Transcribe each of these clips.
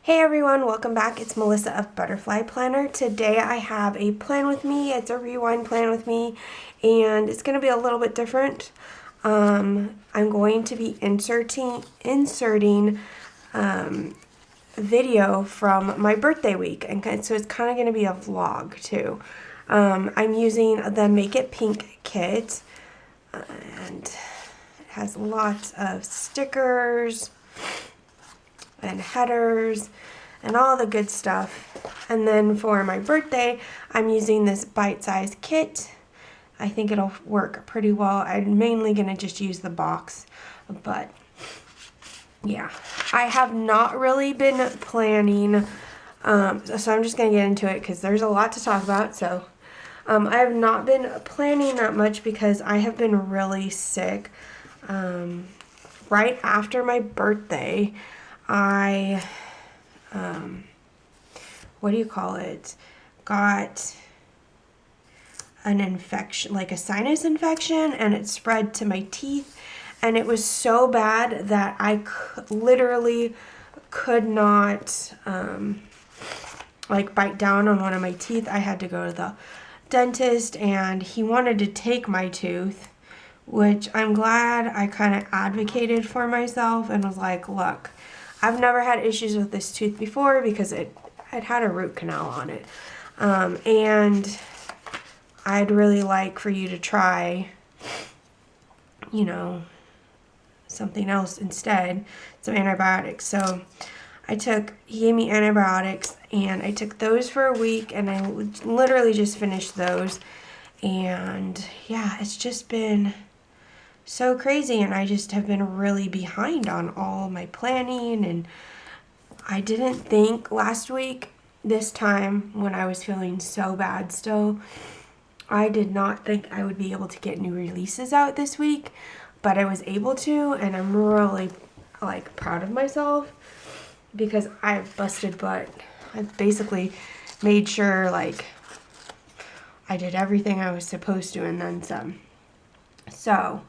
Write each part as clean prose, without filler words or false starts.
Hey everyone, welcome back. It's Melissa of Butterfly Planner. Today I have a plan with me. It's a rewind plan with me, and it's going to be a little bit different. I'm going to be inserting video from my birthday week, and so it's kind of going to be a vlog too. I'm using the Make It Pink kit, and it has lots of stickers and headers and all the good stuff. And then for my birthday, I'm using this bite-sized kit. I think it'll work pretty well. I'm mainly gonna just use the box, but yeah, I have not really been planning, so I'm just gonna get into it because there's a lot to talk about. So I have not been planning that much because I have been really sick. Right after my birthday, I, got an infection, like a sinus infection, and it spread to my teeth, and it was so bad that I literally could not, bite down on one of my teeth. I had to go to the dentist, and he wanted to take my tooth, which I'm glad I kind of advocated for myself and was like, look, I've never had issues with this tooth before because it had a root canal on it. And I'd really like for you to try, something else instead, some antibiotics. So he gave me antibiotics, and I took those for a week, and I literally just finished those. And yeah, it's just been so crazy, and I just have been really behind on all my planning, and I didn't think last week, this time when I was feeling so bad still, I did not think I would be able to get new releases out this week, but I was able to, and I'm really proud of myself because I busted butt. I basically made sure I did everything I was supposed to and then some. So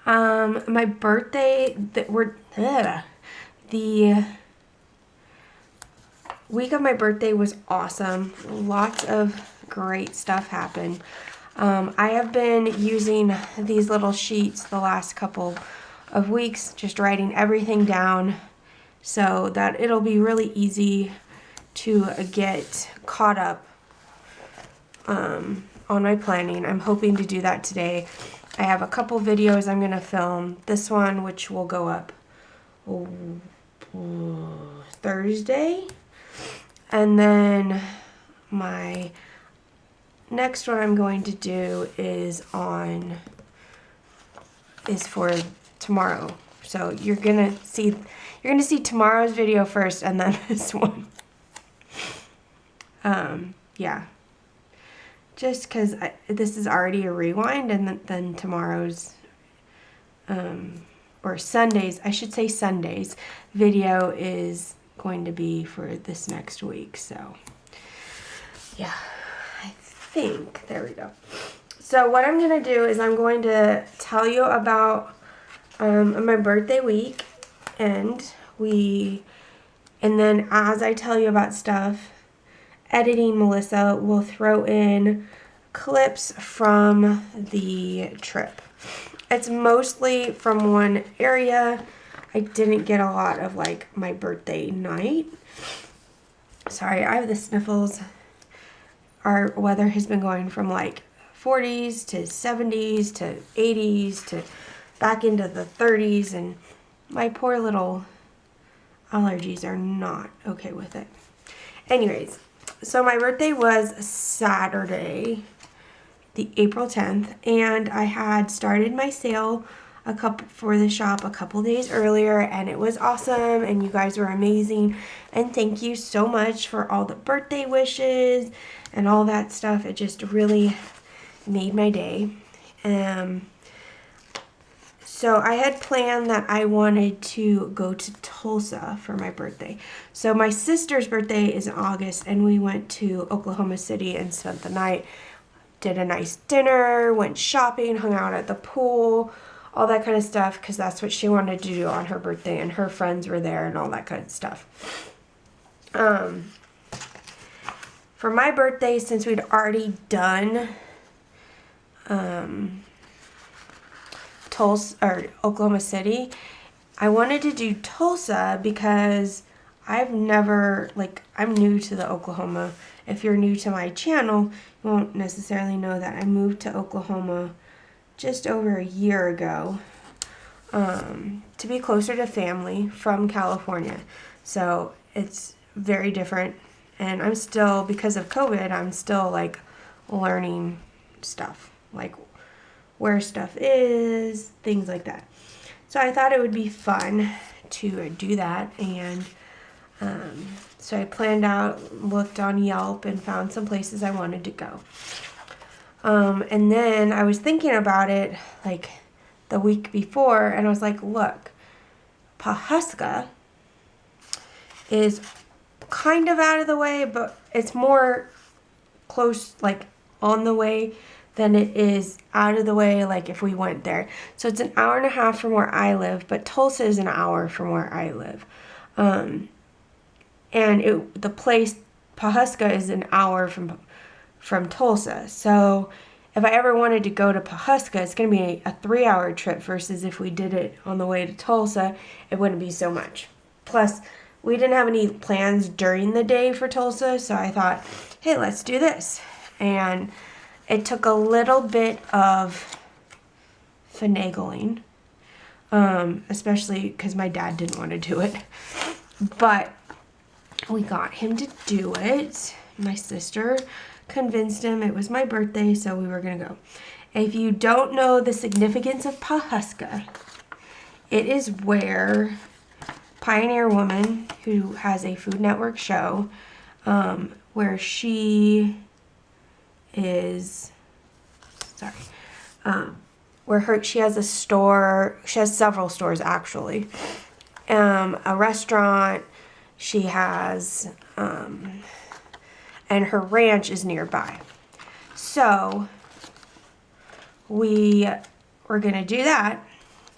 my birthday, the week of my birthday was awesome. Lots of great stuff happened. I have been using these little sheets the last couple of weeks, just writing everything down so that it'll be really easy to get caught up on my planning. I'm hoping to do that today. I have a couple videos I'm going to film. This one, which will go up Thursday. And then my next one I'm going to do is for tomorrow. So you're going to see tomorrow's video first and then this one. Yeah. Just because this is already a rewind, and then tomorrow's, or Sunday's, I should say Sunday's video is going to be for this next week. So, yeah, I think, there we go. So what I'm going to do is I'm going to tell you about my birthday week, and then as I tell you about stuff, editing Melissa will throw in clips from the trip. It's mostly from one area. I didn't get a lot of my birthday night. Sorry, I have the sniffles. Our weather has been going from 40s to 70s to 80s to back into the 30s, and my poor little allergies are not okay with it. Anyways, so my birthday was Saturday, the April 10th, and I had started my sale for the shop a couple days earlier, and it was awesome, and you guys were amazing, and thank you so much for all the birthday wishes and all that stuff. It just really made my day. So I had planned that I wanted to go to Tulsa for my birthday. So my sister's birthday is in August, and we went to Oklahoma City and spent the night, did a nice dinner, went shopping, hung out at the pool, all that kind of stuff, because that's what she wanted to do on her birthday, and her friends were there and all that kind of stuff. For my birthday, since we'd already done Tulsa or Oklahoma City, I wanted to do Tulsa because I've never, like, I'm new to the Oklahoma. If you're new to my channel, you won't necessarily know that I moved to Oklahoma just over a year ago to be closer to family from California. So it's very different. And I'm still, because of COVID, I'm still like learning stuff, like where stuff is, things like that. So I thought it would be fun to do that. And so I planned out, looked on Yelp, and found some places I wanted to go. And then I was thinking about it like the week before, and I was like, look, Pawhuska is kind of out of the way, but it's more close, like on the way, than it is out of the way, like if we went there. So it's an hour and a half from where I live, but Tulsa is an hour from where I live. And the place, Pawhuska, is an hour from Tulsa. So if I ever wanted to go to Pawhuska, it's going to be a 3-hour trip versus if we did it on the way to Tulsa, it wouldn't be so much. Plus, we didn't have any plans during the day for Tulsa, so I thought, hey, let's do this. And it took a little bit of finagling, especially because my dad didn't want to do it. But we got him to do it. My sister convinced him. It was my birthday, so we were going to go. If you don't know the significance of Pawhuska, it is where Pioneer Woman, who has a Food Network show, where she is, she has a store, she has several stores actually, a restaurant, she has, and her ranch is nearby. So we were gonna do that,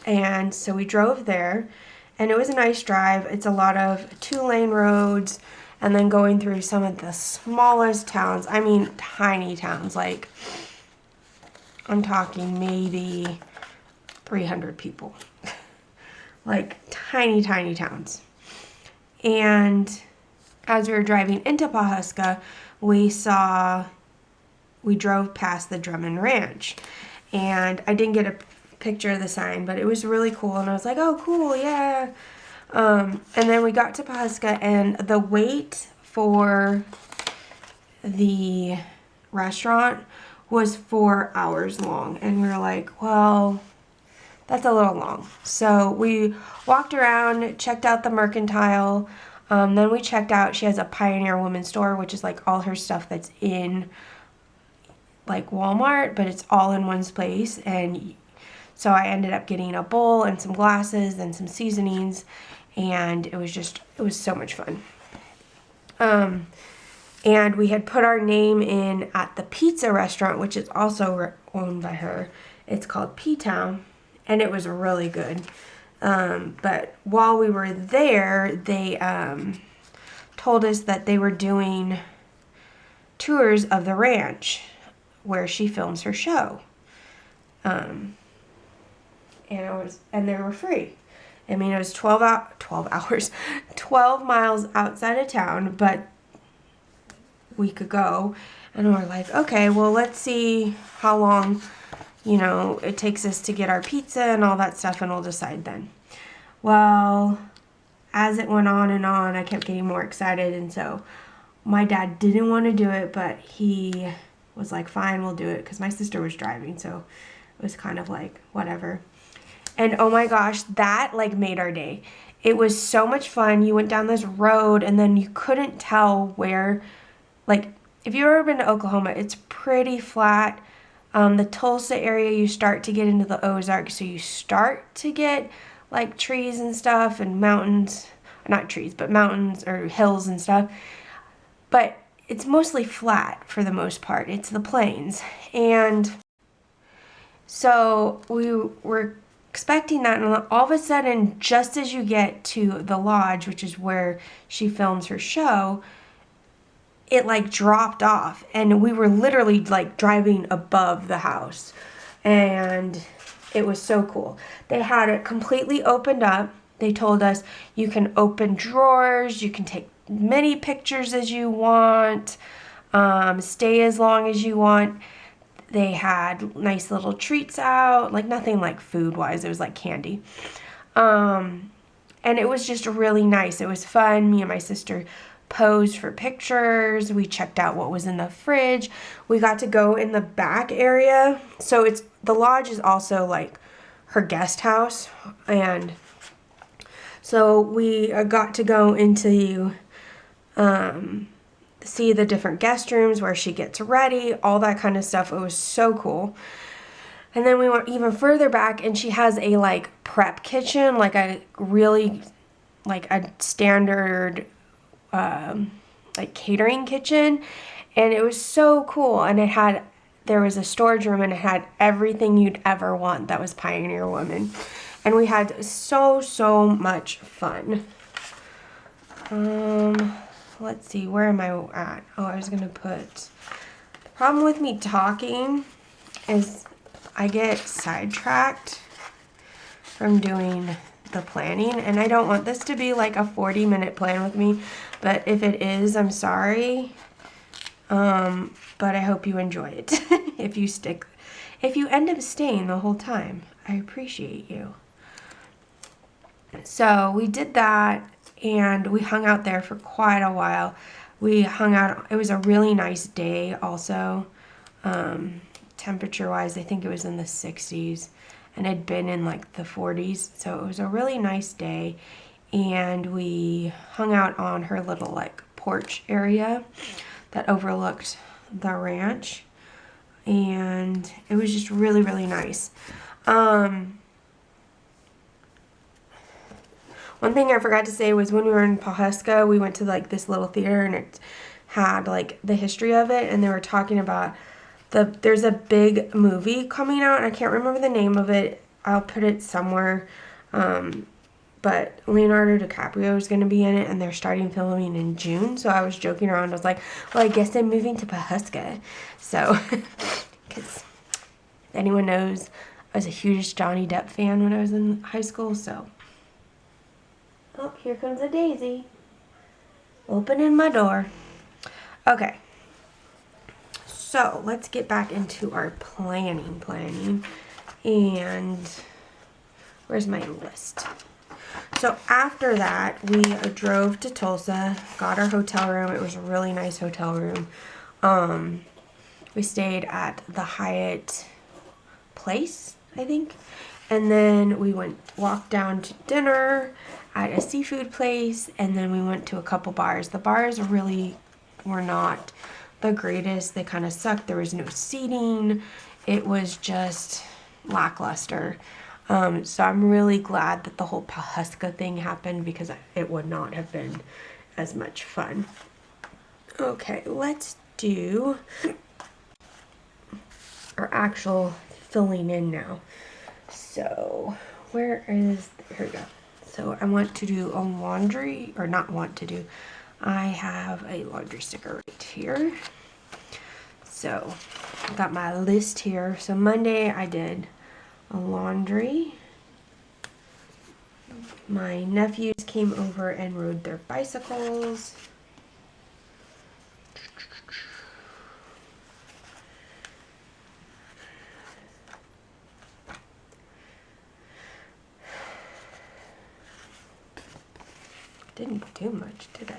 and so we drove there, and it was a nice drive. It's a lot of 2-lane roads, and then going through some of the smallest towns. I mean, tiny towns, like I'm talking maybe 300 people. Like tiny, tiny towns. And as we were driving into Pawhuska, we drove past the Drummond Ranch. And I didn't get a picture of the sign, but it was really cool. And I was like, oh, cool, yeah. And then we got to Pawhuska, and the wait for the restaurant was 4 hours long. And we were like, well, that's a little long. So we walked around, checked out the Mercantile. Then we checked out, she has a Pioneer Woman store, which is like all her stuff that's in like Walmart, but it's all in one place. And so I ended up getting a bowl and some glasses and some seasonings, and it was so much fun. And we had put our name in at the pizza restaurant, which is also owned by her. It's called P-Town, and it was really good. But while we were there, they told us that they were doing tours of the ranch where she films her show. And they were free. I mean, it was 12 hours, 12 miles outside of town, but we could go. And we're like, okay, well, let's see how long, it takes us to get our pizza and all that stuff, and we'll decide then. Well, as it went on and on, I kept getting more excited, and so my dad didn't want to do it, but he was like, fine, we'll do it, because my sister was driving, so it was kind of like, whatever. And oh my gosh, that like made our day. It was so much fun. You went down this road, and then you couldn't tell where, like, if you've ever been to Oklahoma, it's pretty flat. The Tulsa area, you start to get into the Ozarks, so you start to get like trees and stuff and mountains, not trees, but mountains or hills and stuff. But it's mostly flat for the most part. It's the plains. And so we were expecting that, and all of a sudden, just as you get to the lodge, which is where she films her show, it like dropped off, and we were literally like driving above the house, and it was so cool. They had it completely opened up. They told us you can open drawers, you can take many pictures as you want, stay as long as you want. They had nice little treats out, like nothing like food wise, it was like candy. And it was just really nice. It was fun. Me and my sister posed for pictures. We checked out what was in the fridge. We got to go in the back area. So the lodge is also like her guest house, and so we got to go into see the different guest rooms where she gets ready, all that kind of stuff. It was so cool. And then we went even further back, and she has a like prep kitchen, like a really like a standard like catering kitchen, and it was so cool. And there was a storage room, and it had everything you'd ever want that was Pioneer Woman, and we had so much fun. Let's see, where am I at? Oh, I was gonna put, the problem with me talking is I get sidetracked from doing the planning, and I don't want this to be like a 40-minute plan with me, but if it is, I'm sorry. But I hope you enjoy it. If you end up staying the whole time, I appreciate you. So we did that, and we hung out there for quite a while. We hung out, it was a really nice day also. Temperature wise, I think it was in the 60s, and had been in like the 40s, so it was a really nice day. And we hung out on her little like porch area that overlooked the ranch, and it was just really nice. One thing I forgot to say was when we were in Pawhuska, we went to like this little theater, and it had like the history of it, and they were talking about there's a big movie coming out, and I can't remember the name of it. I'll put it somewhere. But Leonardo DiCaprio is going to be in it, and they're starting filming in June. So I was joking around. I was like, well, I guess I'm moving to Pawhuska. So, because if anyone knows, I was a huge Johnny Depp fan when I was in high school. So, oh, here comes a daisy. Opening my door. Okay. So, let's get back into our planning. And where's my list? So after that, we drove to Tulsa, got our hotel room. It was a really nice hotel room. We stayed at the Hyatt Place, I think. And then we walked down to dinner at a seafood place, and then we went to a couple bars. The bars really were not the greatest. They kind of sucked. There was no seating. It was just lackluster. So I'm really glad that the whole Pawhuska thing happened, because it would not have been as much fun. Okay, let's do our actual filling in now. So here we go. So I want to do a laundry, or not want to do, I have a laundry sticker right here. So I got my list here. So Monday I did a laundry. My nephews came over and rode their bicycles. Didn't do much, did I?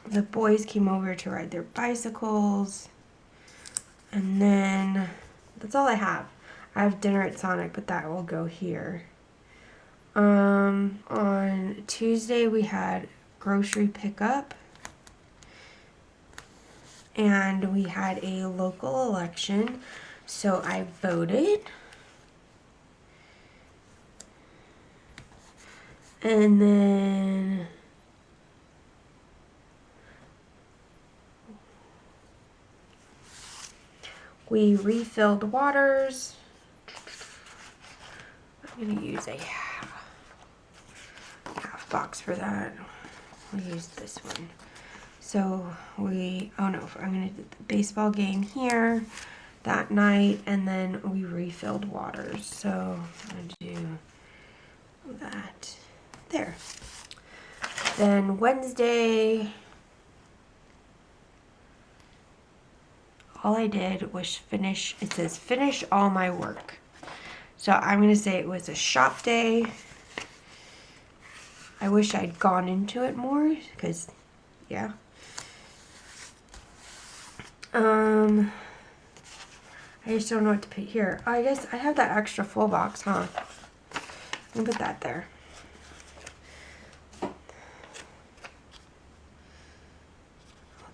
The boys came over to ride their bicycles, and then that's all I have. I have dinner at Sonic, but that will go here. On Tuesday we had grocery pickup, and we had a local election, so I voted, And then we refilled waters. I'm gonna use a half box for that. We'll use this one. So oh no, I'm gonna do the baseball game here that night, and then we refilled waters. So I'm gonna do that there. Then Wednesday, all I did was finish, it says finish all my work. So I'm gonna say it was a shop day. I wish I'd gone into it more, because, yeah. I just don't know what to put here. Oh, I guess I have that extra full box, huh? I'm gonna put that there. I'll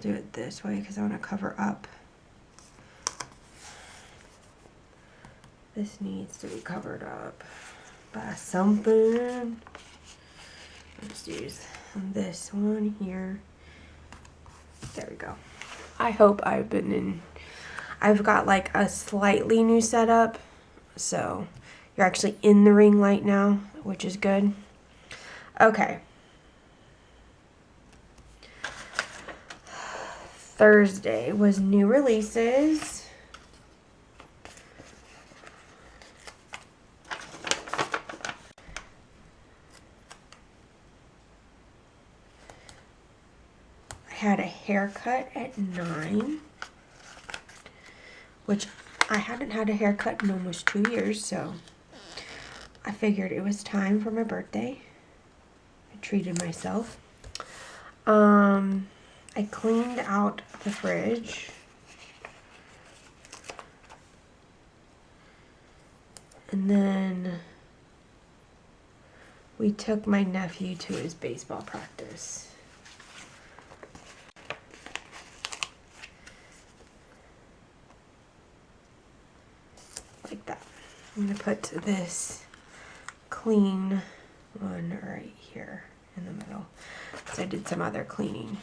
do it this way because I want to cover up. This needs to be covered up by something. Let's use this one here. There we go. I hope I've got like a slightly new setup. So you're actually in the ring light now, which is good. Okay. Thursday was new releases. I had a haircut at 9, which I hadn't had a haircut in almost 2 years, so I figured it was time for my birthday. I treated myself. I cleaned out the fridge. And then we took my nephew to his baseball practice. Like that. I'm gonna put this clean one right here in the middle, because I did some other cleaning.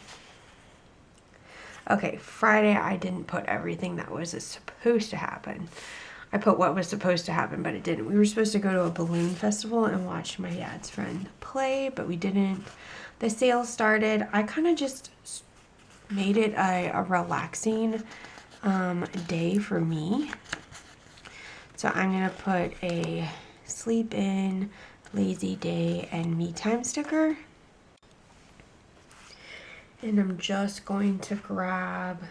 Okay, Friday I didn't put everything that was supposed to happen. I put what was supposed to happen, but it didn't. We were supposed to go to a balloon festival and watch my dad's friend play, but we didn't. The sale started. I kind of just made it a relaxing day for me. So I'm going to put a sleep in, lazy day, and me time sticker. And I'm just going to grab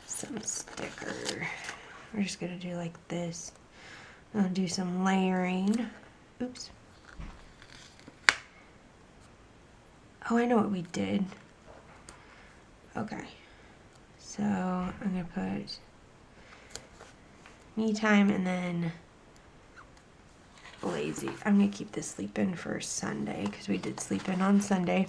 some sticker. We're just going to do like this. I'll do some layering. Oops. Oh, I know what we did. Okay. So I'm going to put me time and then lazy. I'm going to keep this sleep in for Sunday because we did sleep in on Sunday.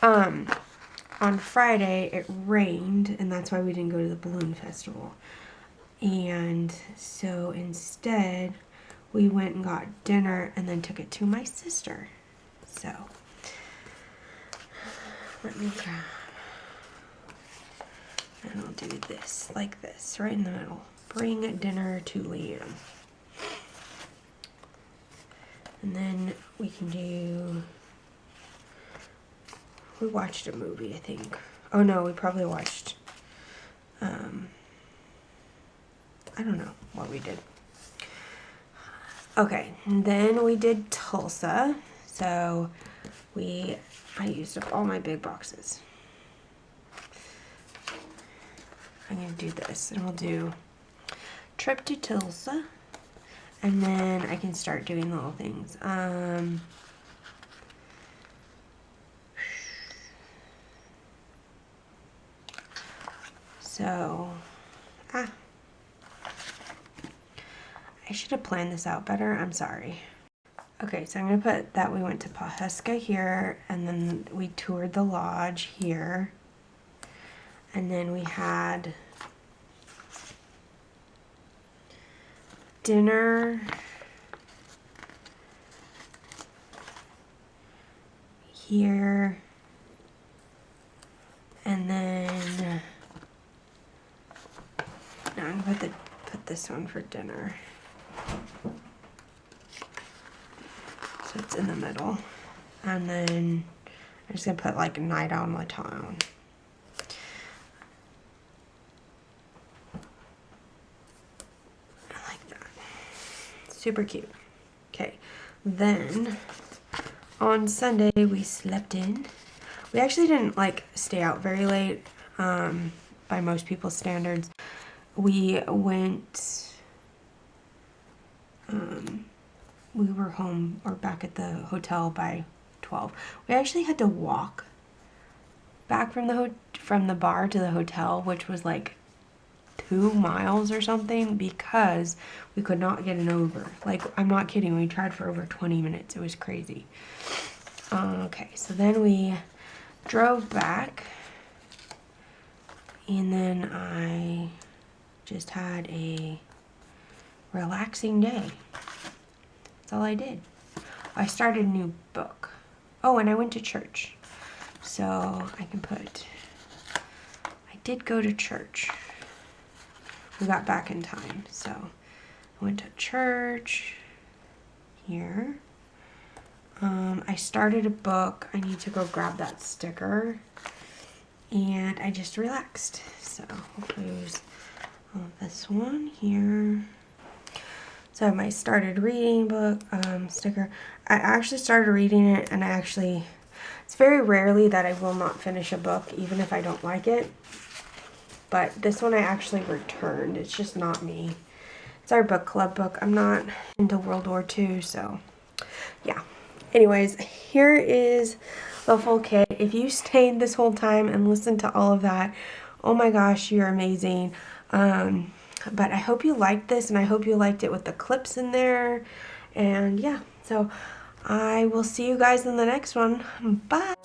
On Friday it rained, and that's why we didn't go to the balloon festival. And so instead we went and got dinner and then took it to my sister. So let me try. And I'll do this, like this, right in the middle. Bring dinner to Liam. And then we can do, we watched a movie, I think. Oh no, we probably watched, I don't know what we did. Okay, and then we did Tulsa. So I used up all my big boxes. I'm gonna do this, and we'll do trip to Tulsa, and then I can start doing little things. So, I should have planned this out better. I'm sorry. Okay, so I'm gonna put that we went to Pawhuska here, and then we toured the lodge here, and then we had dinner here. And then now I'm going to put this one for dinner. So it's in the middle. And then I'm just going to put like night on my town. I like that. Super cute. Okay. Then on Sunday we slept in. We actually didn't like stay out very late by most people's standards. We went, we were home or back at the hotel by 12. We actually had to walk back from the bar to the hotel, which was like 2 miles or something, because we could not get an Uber. Like, I'm not kidding, we tried for over 20 minutes. It was crazy. Okay, so then we drove back, and then I just had a relaxing day. That's all I did. I started a new book. Oh, and I went to church. So I can put, I did go to church. We got back in time. So I went to church here. I started a book. I need to go grab that sticker. And I just relaxed. So I'll close this one here. So my started reading book sticker. I actually started reading it, and it's very rarely that I will not finish a book, even if I don't like it. But this one I actually returned. It's just not me. It's our book club book. I'm not into World War II, so yeah. Anyways, here is the full kit. If you stayed this whole time and listened to all of that, oh my gosh, you're amazing. But I hope you liked this, and I hope you liked it with the clips in there. And yeah, so I will see you guys in the next one. Bye!